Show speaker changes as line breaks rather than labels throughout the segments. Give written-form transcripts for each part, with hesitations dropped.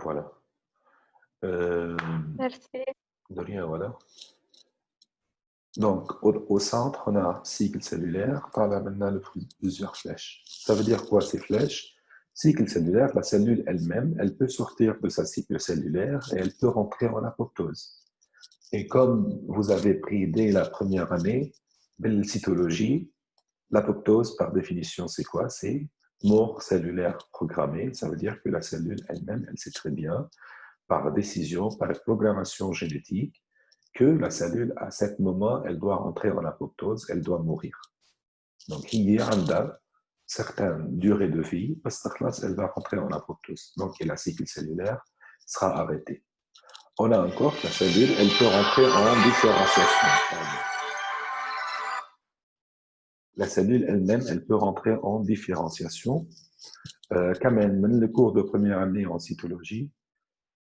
Voilà. Euh,
Merci.
de rien, voilà. Donc, au centre, on a un cycle cellulaire. Par là, maintenant, plusieurs flèches. Ça veut dire quoi, ces flèches? Cycle cellulaire, la cellule elle-même, elle peut sortir de sa cycle cellulaire et elle peut rentrer en apoptose. Et comme vous avez pris dès la première année, belle cytologie, l'apoptose, par définition, c'est quoi? C'est mort cellulaire programmée. Ça veut dire que la cellule elle-même, elle sait très bien, par décision, par programmation génétique, que la cellule, à ce moment, elle doit entrer en apoptose, elle doit mourir. Donc, il y a une certaine durée de vie, parce que elle va rentrer en apoptose. Donc, la cycle cellulaire sera arrêtée. On a encore que la cellule, elle peut rentrer en différenciation. La cellule elle-même, elle peut rentrer en différenciation. Quand même, le cours de première année en cytologie,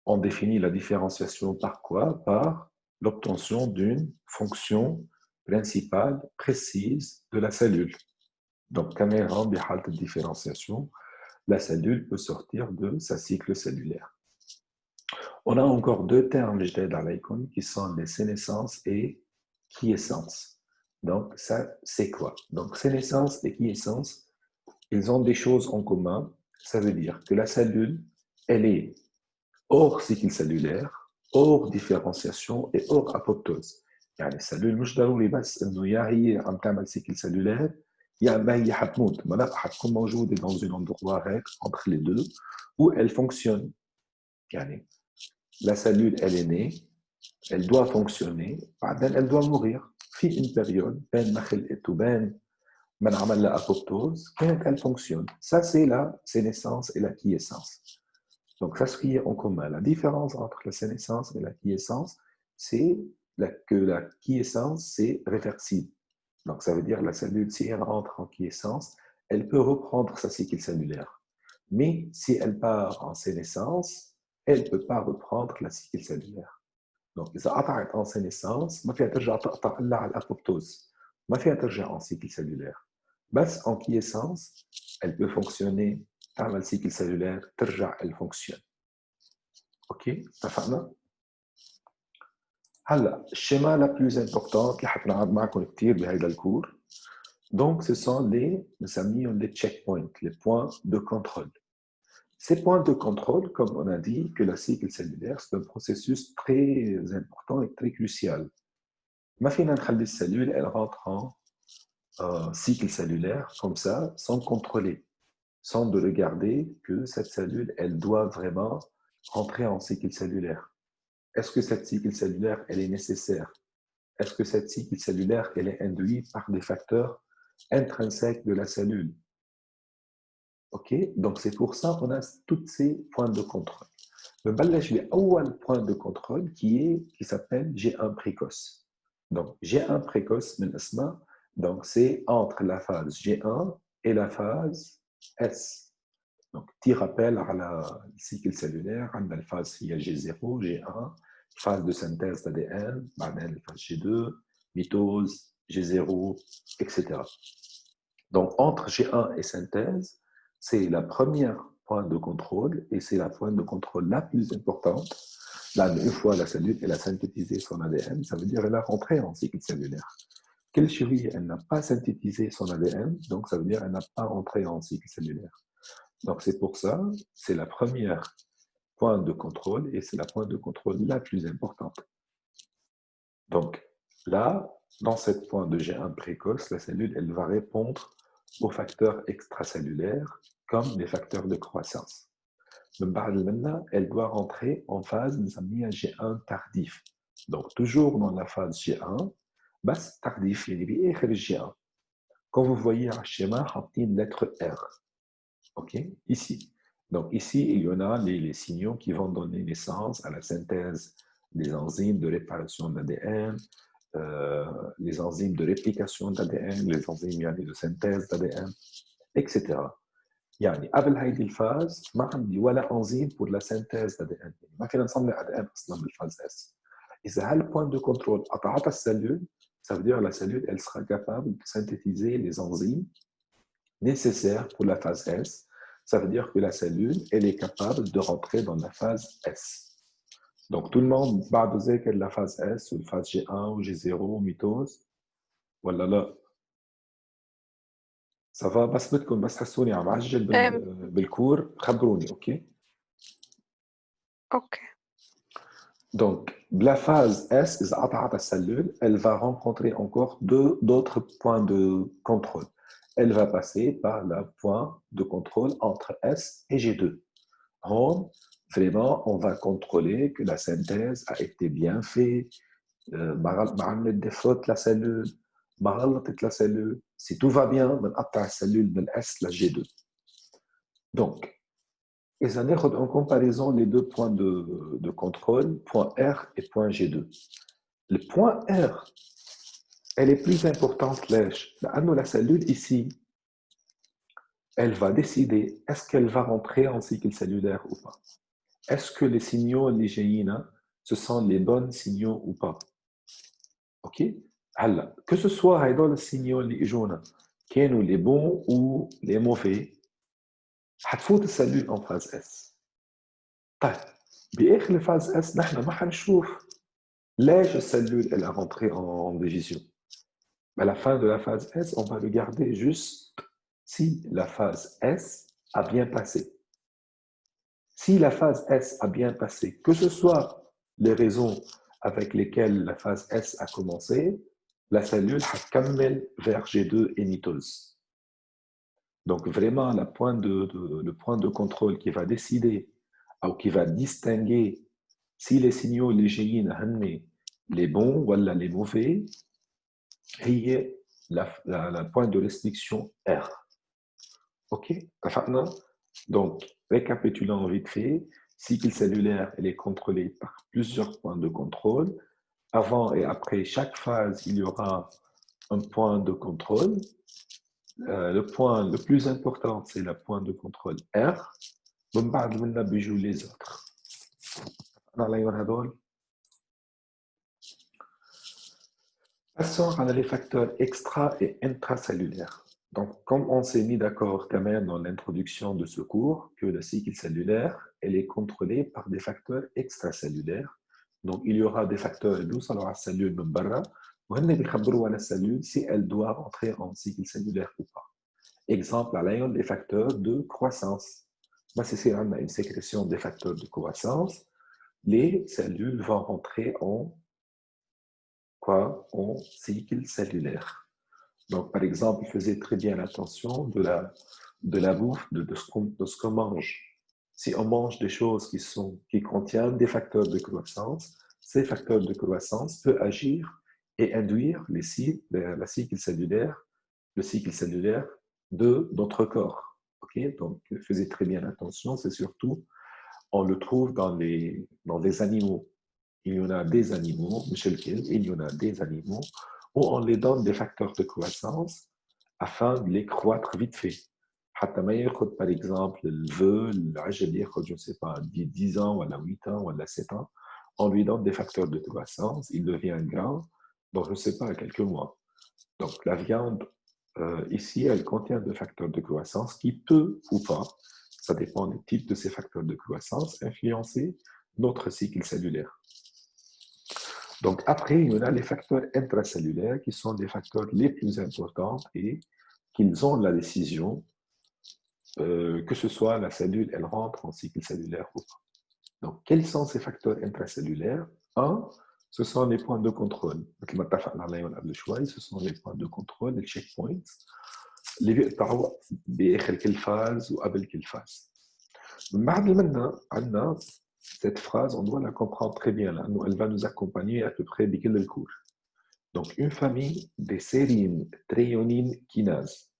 on définit la différenciation par quoi? Par l'obtention d'une fonction principale précise de la cellule. Donc, quand même, en de différenciation, la cellule peut sortir de sa cycle cellulaire. On a encore deux termes, je dans l'icône, qui sont les sénescences et quiescence. Donc, ça, c'est quoi? Donc, sénescence et quiescence, ils ont des choses en commun. Ça veut dire que la cellule, elle est hors cycle cellulaire, hors différenciation et hors apoptose. يعني السلول مش ضروري بس انه يا هي عم تعمل cycle cellulaire يا ما هي حتموت ما لا حتكون موجوده dans un endroit هيك entre les deux où elle fonctionne. يعني la cellule elle est née, elle doit fonctionner, بعدين elle doit mourir. في une période بين ما خلقت وبين ما نعمل لها apoptose كانت elle fonctionne. Ça c'est la sénescence et la quiescence. Donc, ça, ce qui est en commun. La différence entre la sénescence et la quiescence, c'est que la quiescence, c'est réversible. Donc, ça veut dire que la cellule, si elle rentre en quiescence, elle peut reprendre sa cycle cellulaire. Mais si elle part en sénescence, elle ne peut pas reprendre la cycle cellulaire. Donc, إذا قطعت en sénescence, ما فيها ترجع تقطع إلا على الأبوبتوز. ما فيها ترجع en cycle cellulaire. بس en quiescence, elle peut fonctionner dans le cycle cellulaire, ترجع elle fonctionne. OK, اتفقنا؟ هلا الشيما la plus importante اللي حتنقعد معكم كثير بهذا الكور. Donc, ce sont les checkpoints, les points de contrôle. Ces points de contrôle, comme on a dit, que la cycle cellulaire, c'est un processus très important et très crucial. Ma la cellule, elle rentre en cycle cellulaire comme ça, sans contrôler, sans de regarder que cette cellule, elle doit vraiment rentrer en cycle cellulaire. Est-ce que cette cycle cellulaire, elle est nécessaire? Est-ce que cette cycle cellulaire, elle est induite par des facteurs intrinsèques de la cellule? OK? Donc, c'est pour ça qu'on a tous ces points de contrôle. Le point de contrôle qui s'appelle G1 précoce. Donc, G1 précoce, donc c'est entre la phase G1 et la phase S. Donc, petit rappel à la cycle cellulaire, on a la phase G0, G1, phase de synthèse d'ADN, la phase G2, mitose, G0, etc. Donc, entre G1 et synthèse, c'est la première point de contrôle et c'est la point de contrôle la plus importante. Là, une fois la cellule elle a synthétisé son ADN, ça veut dire qu'elle a rentré en cycle cellulaire. Quelle chérie, elle n'a pas synthétisé son ADN, donc ça veut dire qu'elle n'a pas rentré en cycle cellulaire. Donc, c'est pour ça, c'est la première point de contrôle et c'est la point de contrôle la plus importante. Donc, là, dans cette point de G1 précoce, la cellule, elle va répondre aux facteurs extracellulaires comme les facteurs de croissance. Maintenant, elle doit rentrer en phase G1 tardif. Donc, toujours dans la phase G1, بس tardif, يعني G1. Quand vous voyez un schéma, une lettre R. OK? Ici. Donc, ici, il y en a les signaux qui vont donner naissance à la synthèse des enzymes de réparation de l'ADN, les enzymes de réplication de l'ADN, les enzymes de synthèse d'ADN, etc. يعني قبل هيدي الفاز ما عندي ولا انزيم pour la synthèse d'ADN. ما فينا نصنع ADN اصلا بالفاز S. إذا هالpoint de contrôle قطعتها السلول, ça veut dire que la cellule elle sera capable de synthétiser les enzymes nécessaires pour la phase S. ça veut dire que la cellule, elle est capable de rentrer dans la phase S. Donc, tout le monde va dire que la phase S, ou la phase G1 ou G0, mitose. Voilà, là. Ça va, بس بدكم بس حسوني عم عجل بالكور خبروني, OK?
OK.
Donc, la phase S, la cellule, elle va rencontrer encore d'autres points de contrôle. Elle va passer par le point de contrôle entre S et G2. Donc, vraiment, on va contrôler que la synthèse a été bien faite, des fautes la cellule, la cellule. Si tout va bien, on atteint la cellule de S, la G2. Donc, et ça n'est en comparaison les deux points de contrôle, point R et point G2. Le point R, elle est plus importante, la cellule ici, elle va décider est-ce qu'elle va rentrer en cycle cellulaire ou pas. Est-ce que les signaux ligéines, ce sont les bons signaux ou pas. OK? Alors, que ce soit les signaux ligéines, les bons ou les mauvais, هتفوت السلول en phase S. طيب باخر الفاز اس نحن ما حنشوف ليش الcellule elle a rentré en division. À la fin de la phase S, on va regarder juste si la phase S a bien passé. Si la phase S a bien passé, que ce soit les raisons avec lesquelles la phase S a commencé, la cellule هتكمل vers G2 et mitose. Donc vraiment, le point de contrôle qui va décider ou qui va distinguer si les signaux légers les bons ou les mauvais, c'est le point de restriction R. OK? Donc, récapitulons vite fait, cycle cellulaire elle est contrôlé par plusieurs points de contrôle. Avant et après chaque phase, il y aura un point de contrôle. Le point le plus important, c'est le point de contrôle R. من بعد منا بيجوا les autres. Passons à les facteurs extra et intracellulaires. Donc, comme on s'est mis d'accord quand même dans l'introduction de ce cours, que le cycle cellulaire, elle est contrôlée par des facteurs extracellulaires. Donc, il y aura des facteurs douces à la cellule de barra, ou à la cellule si elle doit rentrer en cycle cellulaire ou pas. Exemple, à l'ayon des facteurs de croissance. Si on a une sécrétion des facteurs de croissance, les cellules vont rentrer en cycle cellulaire. Donc, par exemple, faisait très bien attention de la bouffe, de ce qu'on mange. Si on mange des choses qui contiennent des facteurs de croissance, ces facteurs de croissance peuvent agir et induire le cycle cellulaire de notre corps. Okay? Donc, faisait très bien attention, c'est surtout, on le trouve dans les animaux. Il y en a des animaux, il y en a des animaux où on les donne des facteurs de croissance afin de les croître vite fait. Par exemple, le veut, je ne sais pas, 10 ans, ou 8 ans, ou 7 ans, on lui donne des facteurs de croissance, il devient grand, donc je ne sais pas, quelques mois. Donc la viande, ici, elle contient des facteurs de croissance qui peut ou pas, ça dépend du type de ces facteurs de croissance, influencer notre cycle cellulaire. Donc après, il y en a les facteurs intracellulaires qui sont les facteurs les plus importants et qu'ils ont la décision que ce soit la cellule, elle rentre en cycle cellulaire ou pas. Donc, quels sont ces facteurs intracellulaires? Un, ce sont les points de contrôle. Ce sont les points de contrôle, les checkpoints, اللي بيقطعوا بآخر كل phase ou قبل كل phase. بعد ما عندنا cette phrase, on doit la comprendre très bien. Là. Elle va nous accompagner à peu près dès le cours. Donc, une famille de sérine, tréonine, kinase.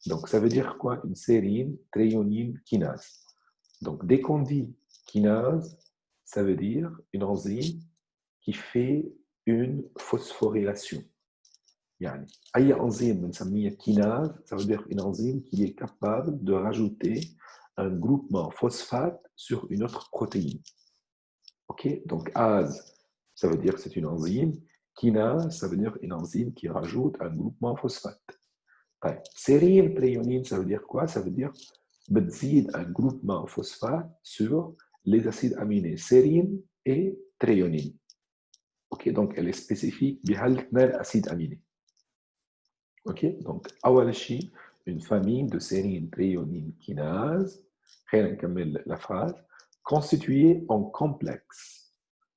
Donc, ça veut dire quoi? Une sérine, tréonine, kinase. Donc, dès qu'on dit kinase, ça veut dire une enzyme qui fait une phosphorylation. يعني أي enzyme بنسميها kinase, ça veut dire une enzyme qui est capable de rajouter un groupement phosphate sur une autre protéine. OK? Donc, ASE, ça veut dire que c'est une enzyme. Kinase, ça veut dire une enzyme qui rajoute un groupement phosphate. طيب sérine tréonine ça veut dire quoi? Ça veut dire بتزيد un groupement phosphate sur les acides aminés sérine et tréonine. Ok, donc elle est spécifique بهالاثنين acides aminés. Ok, donc أول شيء une famille de sérine tréonine kinase خلينا نكمل la phrase constituée en complexe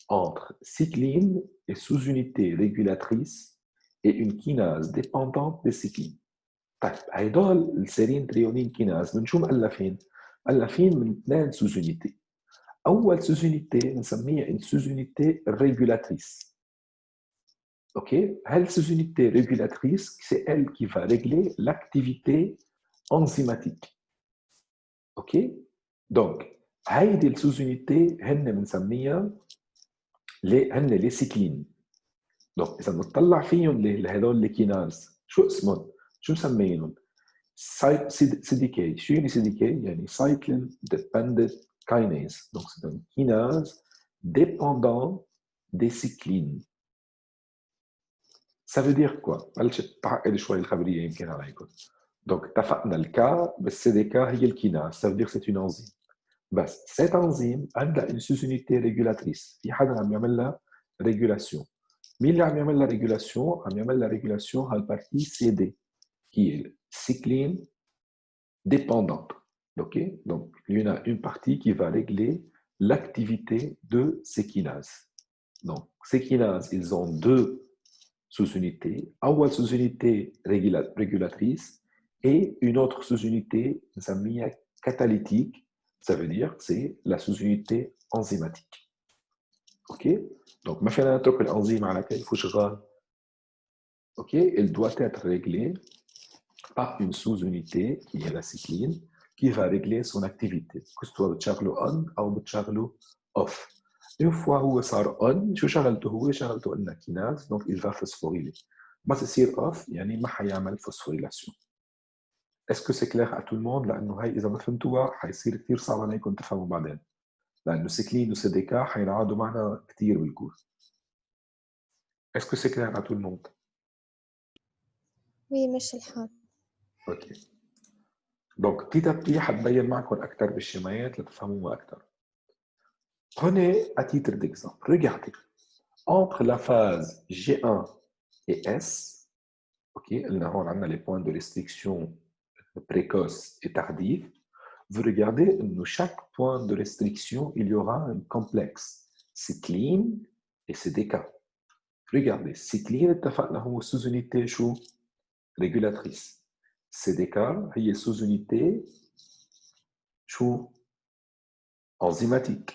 entre cycline et sous-unité régulatrice et une kinase dépendante des cyclines. طيب هيدول السيرين تريونين كيناز من شو مؤلفين؟ مؤلفين من اثنين سوزونيتي. أول سوزونيتي بنسميها une sous-unité régulatrice. OK? Cette sous-unité régulatrice, c'est elle qui va régler l'activité enzymatique. OK? Donc, هيدي السوزونيتي هن بنسميها les cyclines. Donc, إذا بنطلع فيهم هدول الكيناز شو اسمهم؟ شو مسمينهم؟ CDK. شو يعني CDK؟ يعني Cyclin Dependent Kinase. Donc, c'est une kinase dépendant des cyclines. Ça veut dire quoi؟ بلش تعقد شوي الخبرية يمكن عليكم. Donc, اتفقنا الكا بالCDK هي الكيناز. Ça veut dire que c'est une enzyme. بس cette enzyme عندها une sous-unité régulatrice. في حدا عم يعمل لها régulation. مين اللي عم يعمل لها régulation؟ عم يعمل لها régulation هالبارتي CD qui est cycline dépendante. OK? Donc, il y en a une partie qui va régler l'activité de ces kinases. Donc, ces kinases, ils ont deux sous-unités. Une sous-unité régulatrice et une autre sous-unité catalytique. Ça veut dire que c'est la sous-unité enzymatique. OK? Donc, مثلا نترك الأنزيم على كيف شغال. OK? Elle doit être réglée par une sous-unité qui est la cycline qui va régler son activité. Que ce soit بتشغله on ou بتشغله off. Une fois هو صار on, شو شغلته هو؟ شغلته انه كيناز donc il va phosphoryler. ما تصير off يعني ما حيعمل phosphorylation. Est-ce que c'est clair à tout le monde؟ لانه هي اذا ما فهمتوها حيصير كثير صعب عليكم تفهموا بعدين. لانه سيكلين وسيديكا حينعادوا معنا كثير بالكورس. Est-ce que c'est clair à tout le monde؟
Oui, ماشي الحال.
OK. Donc, petit à petit, حتبين معكم أكثر بالشمايات لتفهموها أكثر. Prenez à titre d'exemple, regardez, entre la phase G1 et S, OK, on a les points de restriction précoce et tardive, vous regardez, chaque point de restriction, il y aura un complexe cycline et CDK. Regardez, cycline est sous-unité régulatrice. CDK est sous-unité enzymatique.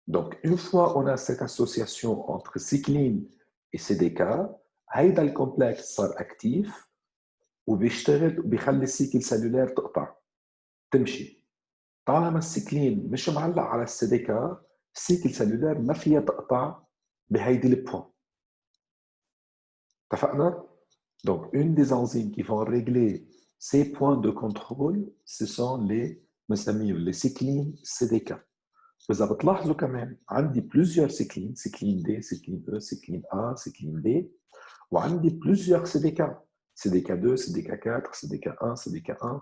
Donc, une fois on a cette association entre cycline et CDK, هيدا الكومبلكس صار اكتيف وبيشتغل وبيخلي السيكل سيلولير تقطع تمشي. طالما السيكلين مش معلق على السي دي كا السيكل سيلولير ما فيها تقطع بهيدي البوان. اتفقنا؟ Donc, une des enzymes qui vont régler ces points de contrôle, ce sont les cyclines CDK. إذا بتلاحظوا كمان عندي plusieurs cyclines, cycline D, cycline E, cycline A, cycline B, وعندي plusieurs CDK, CDK2, CDK4, CDK1, CDK1.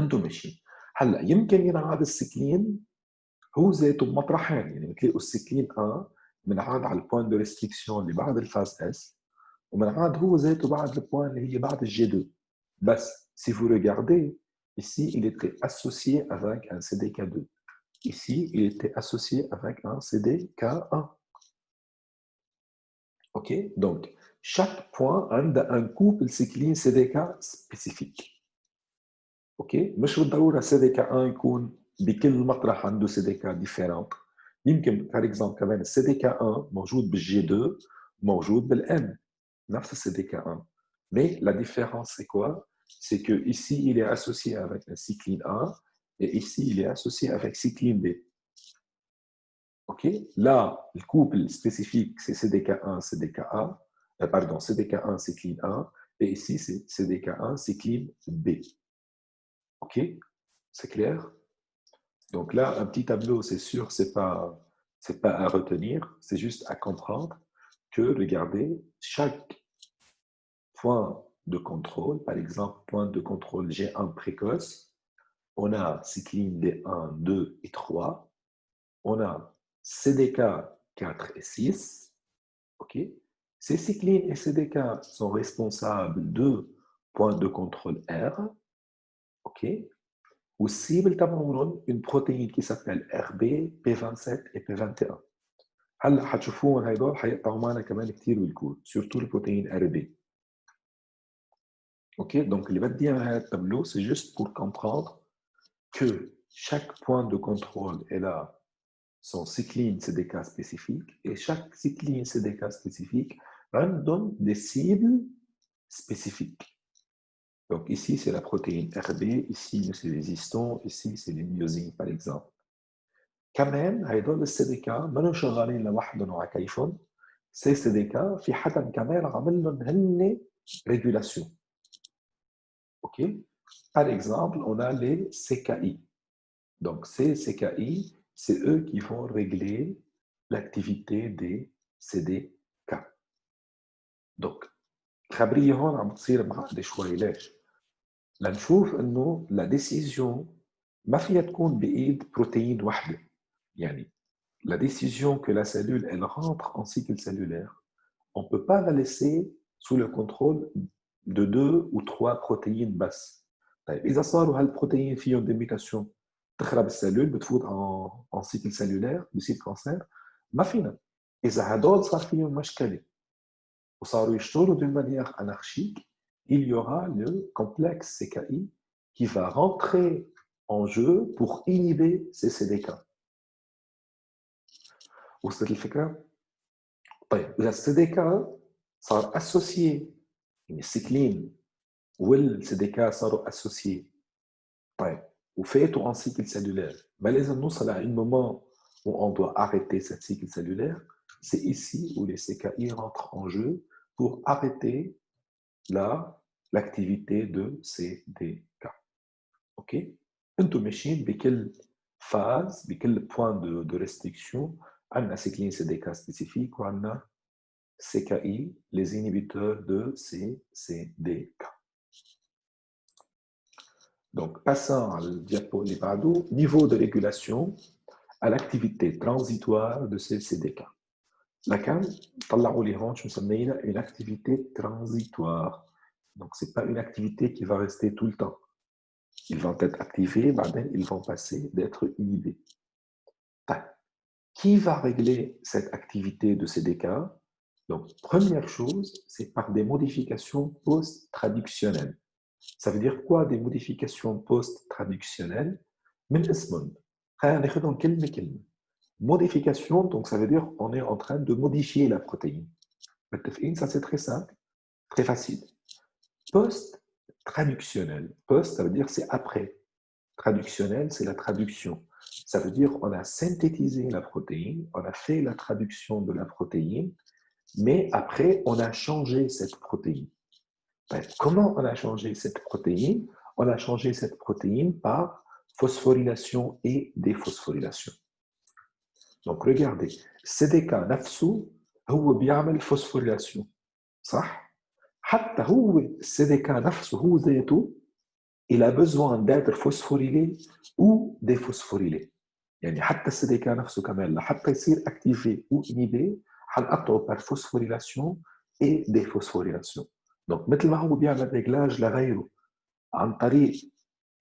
انتم ماشيين. هلا يمكن ينعاد السكلين هو ذاته بمطرحين، يعني بتلاقوا السكلين A بنعاد على البوان دو ريستريكسيون اللي بعد الفاز S وبنعاد هو ذاته بعد البوان اللي هي بعد الجي 2. بس si vous regardez ici il était associé avec un CDK2. Ici, il était associé avec un CDK1. OK? Donc, chaque point a un couple cycline CDK spécifique. OK? مش بالضرورة CDK1 يكون بكل مطرح عنده CDK différente. يمكن par exemple كمان CDK1 موجود بالجي 2 موجود بالN. نفس CDK1. Mais la différence c'est quoi? C'est que ici il est associé avec un cycline A et ici il est associé avec cycline B. OK? Là, le couple spécifique, c'est CDK1, CDKA, pardon, CDK1, cycline A, et ici, c'est CDK1, cycline B. OK? C'est clair? Donc là, un petit tableau, c'est sûr, c'est pas à retenir, c'est juste à comprendre que, regardez, chaque point de contrôle. Par exemple, point de contrôle G1 précoce. On a cycline D1, 2 et 3. On a CDK 4 et 6. OK? Ces cyclines et CDK sont responsables de points de contrôle R. OK? Aussi, une protéine qui s'appelle RB, P27 et P21. هلا حتشوفوهم هيدول حيقطعوا معنا كمان كثير بالكود surtout le protéine RB. OK, donc اللي بدي اياه هذا التابلو c'est juste pour comprendre que chaque point de contrôle est là son cycline CDK spécifique et chaque cycline CDK spécifique donne des cibles spécifiques. Donc ici c'est la protéine RB, ici c'est les histons, ici c'est les myosines par exemple. كمان هيدول السي دي كا ما شغالين لوحدهم وعلى كيفهم سي دي كا في حدا كمان عامل لهم هن ريجولاسيون. OK? Par exemple, on a les CKI. Donc, ces CKI, c'est eux qui vont régler l'activité des CDK. Donc, خبرية هون عم تصير معقدة شوي ليش؟ لنشوف إنه la décision ما فيها تكون بإيد بروتين وحدة. يعني la décision que la cellule elle rentre en cycle cellulaire, on ne peut pas la laisser sous le contrôle de 2 ou 3 protéines basses. طيب إذا صاروا هالبروتين فيهم des mutations تخرب السلول بتفوت en cycle cellulaire بصير كانسر ما فينا. إذا هدول صار فيهم مشكلة وصاروا يشتغلوا d'une manière anarchique, il y aura le complexe CKI qui va rentrer en jeu pour inhiber ces CDK. وصلت الفكرة؟ طيب إذا الCDK صار associé يعني السيكلين والCDK صاروا associés طيب وفاتوا en cycle cellulaire ما لازم نوصل à un moment où on doit arrêter cette cycle cellulaire. C'est ici où les CKI rentrent en jeu pour arrêter l'activité de CDK. OK? انتم ماشيين بكل phase بكل point de restriction عندنا cycline CDK spécifique وعندنا CKI, les inhibiteurs de CCDK. Donc, passant à le diapo niveau de régulation à l'activité transitoire de ces CDK. لكن طلعوا لي هون شو مسمينا une activité transitoire. Donc, ce n'est pas une activité qui va rester tout le temps. Ils vont être activés, بعدين ils vont passer d'être inhibés. Qui va régler cette activité de CDK? Donc, première chose, c'est par des modifications post-traductionnelles. Ça veut dire quoi des modifications post-traductionnelles? من اسمهم. خلينا ناخذهم كلمة كلمة. Modification, donc ça veut dire on est en train de modifier la protéine. متفقين؟ Ça c'est très simple, très facile. Post-traductionnel. Post, ça veut dire c'est après. Traductionnel, c'est la traduction. Ça veut dire on a synthétisé la protéine, on a fait la traduction de la protéine, mais après, on a changé cette protéine. Comment on a changé cette protéine? On a changé cette protéine par phosphorylation et déphosphorylation. Donc, regardez, CDK نفسه هو بيعمل phosphorylation صح؟ حتى هو CDK نفسه هو ذاته il a besoin d'être phosphorylé ou déphosphorylé. يعني حتى CDK نفسه كمان لحتى يصير activé ou inhibé حنقطعه par phosphorylation et déphosphorylation. Donc مثل ما هو بيعمل ريجلاج لغيره عن طريق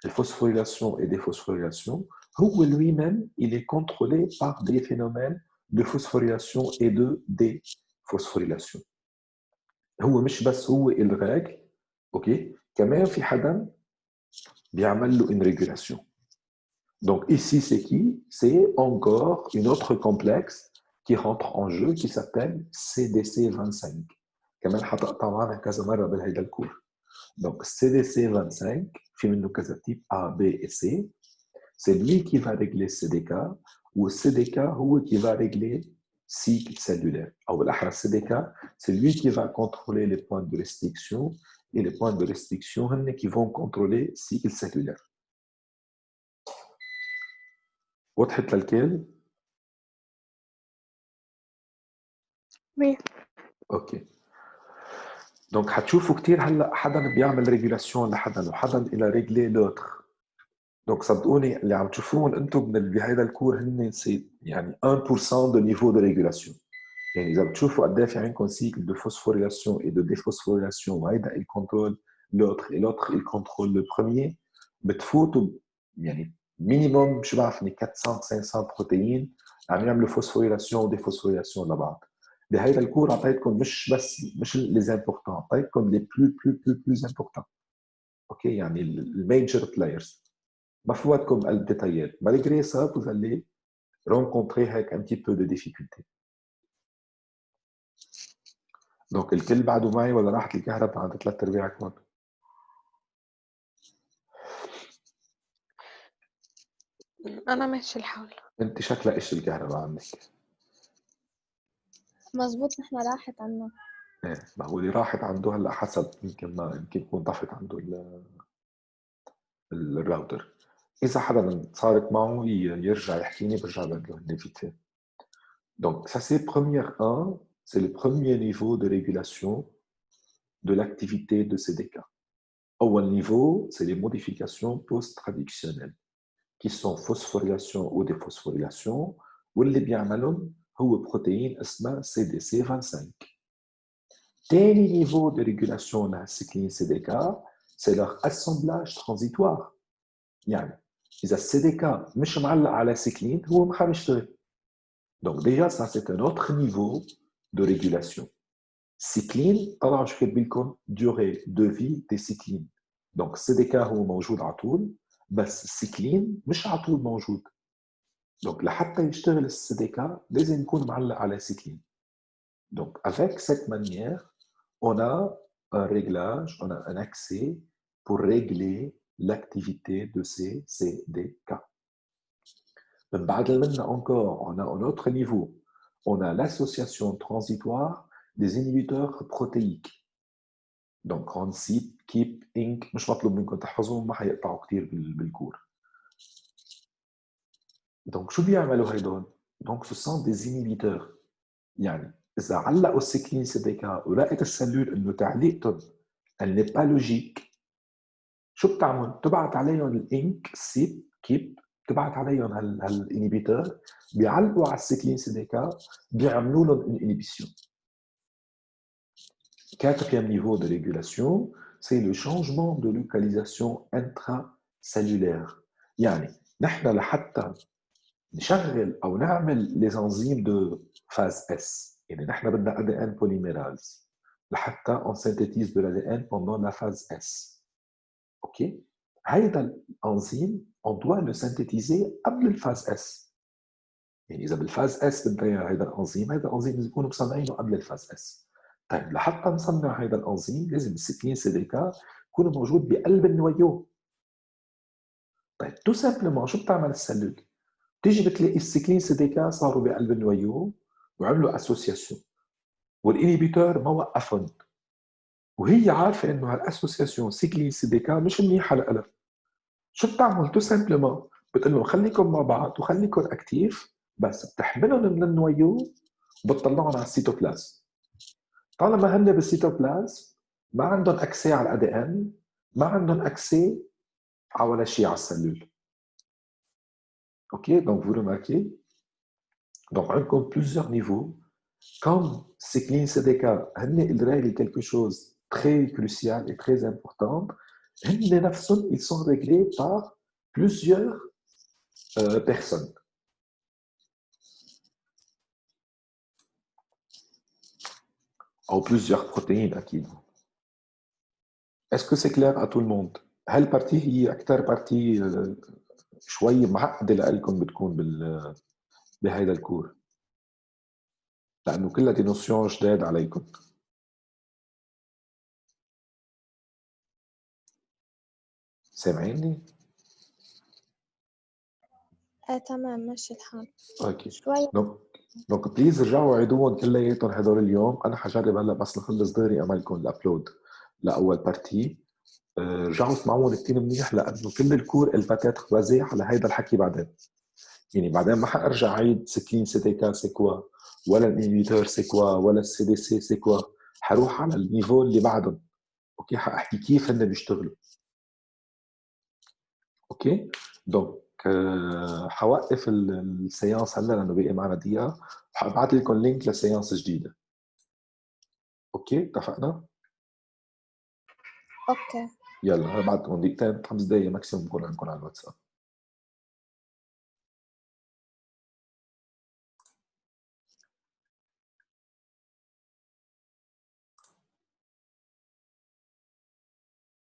الphosphorylation et déphosphorylation, هو lui-même il est contrôlé par des phénomènes de phosphorylation et de déphosphorylation. هو مش بس هو الريجل اوكي كمان في حدا بيعمل له une régulation. Donc ici c'est qui? C'est encore une autre complexe qui rentre en jeu qui s'appelle CDC25. كمان حتقطع معنا كذا مرة بهيدا الكور. Donc CDC25 في منه كذا type A, B et C. C'est lui qui va régler CDK ou CDK هو qui va régler cycle cellulaire. أو بالأحرى CDK c'est lui qui va contrôler les points de restriction et les points de restriction qui vont contrôler cycle cellulaire. وضحت للكل؟
Oui.
OK. دونك حتشوفوا كثير هلا حدا بيعمل ريجولاسيون لحدا وحدا الى ريجلي لوتر. دونك صدقوني اللي عم تشوفوهم انتم بهذا الكور هن سي يعني 1% دو نيفو دو ريجولاسيون. يعني اذا بتشوفوا قد ايه في عندكم سيكل دو فوسفوريلاسيون اي دو ديفوسفوريلاسيون وهيدا الكونترول لوتر اي لوتر الكونترول لو بروميير، بتفوتوا يعني مينيموم شو بعرفني 400 500 بروتيين عم يعملوا فوسفوريلاسيون وديفوسفوريلاسيون لبعض. بهيدا الكور اعطيتكم مش لي زامبورتون، اعطيتكم لي بلو امبورتون. اوكي يعني الميجر بلايرز. ما فوتكم الديتايات. Malgré ça, vous allez rencontrer un petit peu de difficultés. Donc الكل بعده معي ولا راحت الكهرباء عند 3/4 هون؟
أنا ماشي الحال.
انت شكلها ايش الكهرباء عندك؟
مزبوط، نحن راحت عنا.
ايه ما هو اللي راحت عنده هلا حسب يمكن يكون طفت عنده الراوتر. اذا حدا صارت معه يرجع يحكيني برجع بدله هن فيت fait. Donc ça c'est première 1, c'est le premier niveau de régulation de l'activité de CDK. أول niveau, c'est les modifications post-traductionnelles qui sont phosphorylation ou déphosphorylation واللي بيعملهم هو بروتين اسمه CDC25. تاني niveau de régulation de la cycline CDK, c'est leur assemblage transitoire. يعني إذا الCDK مش معلق على cycline هو ما حيشتغل. Donc déjà ça c'est un autre niveau de régulation. cycline طلعوا شو كاتب لكم durée de vie des cyclines. Donc CDK هو موجود على طول بس السيكلين مش على طول موجود. Donc لحتى يشتغل الCDK لازم يكون معلق على cycline. Donc avec cette manière on a un réglage, on a un accès pour régler l'activité de ces CDK. من بعد المنة encore, on a un autre niveau. On a l'association transitoire des inhibiteurs protéiques. Donc RANCIP, KIP, INC مش مطلوب منكم تحفظوهم ما حيقطعوا كثير بالكور. Donc شو بيعملوا هيدول؟ Donc ce sont des inhibiteurs. يعني إذا علقوا السيكلين CDK ولقيت السلول إنه تعليقتهم elle n'est pas logique، شو بتعمل؟ تبعت عليهم الإنك سيب كيب، تبعت عليهم هالإنهبيتور بيعلقوا على السيكلين CDK بيعملوا لهم une inhibition. Quatrième niveau de régulation, c'est le changement de localisation intracellulaire. يعني نحن لحتى نشغل أو نعمل les enzymes de phase S، يعني نحن بدنا ADN polymérase لحتى on synthétise de l'ADN pendant la phase S. OK? هيدا الانزيم on doit le synthétiser قبل الفاز S. يعني إذا بالفاز S بدنا هيدا الانزيم لازم يكونوا مصنعينه قبل الفاز S. طيب لحتى نصنع هيدا الانزيم لازم السيكلين CDK يكون موجود بقلب النويو. طيب تو سامبلومون شو بتعمل السلول؟ بتيجي بتلاقي السيكلين CDK صاروا بقلب النويو وعملوا اسوسياسيون والانهبيتور ما وقفهم، وهي عارفه انه هالاسوسياسيون سيكلين CDK مش منيحه لها. شو بتعمل؟ تو سامبلومون بتقول لهم خليكم مع بعض وخليكم اكتيف، بس بتحملهم من النويو وبتطلعهم على السيتوبلازم. طالما هن بالسيتوبلازم ما عندهم اكسي على الأي دي ان، ما عندهم اكسي على ولا شيء على السلول. اوكي دونك vous remarquez donc عندكم plusieurs niveaux comme cycline CDK هن ils règlent quelque chose très crucial et très important. هن نفسهم ils sont réglés par plusieurs personnes. أو plusieurs protéines أكيد. Est-ce que c'est clair à tout le monde؟ هالبارتي هي أكثر بارتي شوي معقدة لكم بتكون بهيدا الكور لأنه كلها دي نوسيون جداد عليكم. سامعيني؟
تمام ماشي الحال.
اوكي
شوي.
دونك بليز رجعوا عيدوهم كلياتهم هدول اليوم. انا حجرب هلا بس نخلص دغري اعمل لكم الابلود لاول بارتي. رجعوا اسمعوهم كثير منيح لانه كل الكور الباتات بازي على هيدا الحكي بعدين. يعني بعدين ما حارجع عيد سكين CDK سي كوا ولا الانهبيتور سي كوا ولا الCDC سي كوا. حروح على النيفو اللي بعدهم. اوكي، حاحكي كيف هن بيشتغلوا. اوكي، دونك حوقف السيانس هلا لانه باقي معنا دقيقه، وحابعت لكم لينك لسيانس جديده. اوكي، اتفقنا؟
اوكي.
يلا، انا بعد دقيقتين 5 دقائق ماكسيموم بكون عندكم على الواتساب.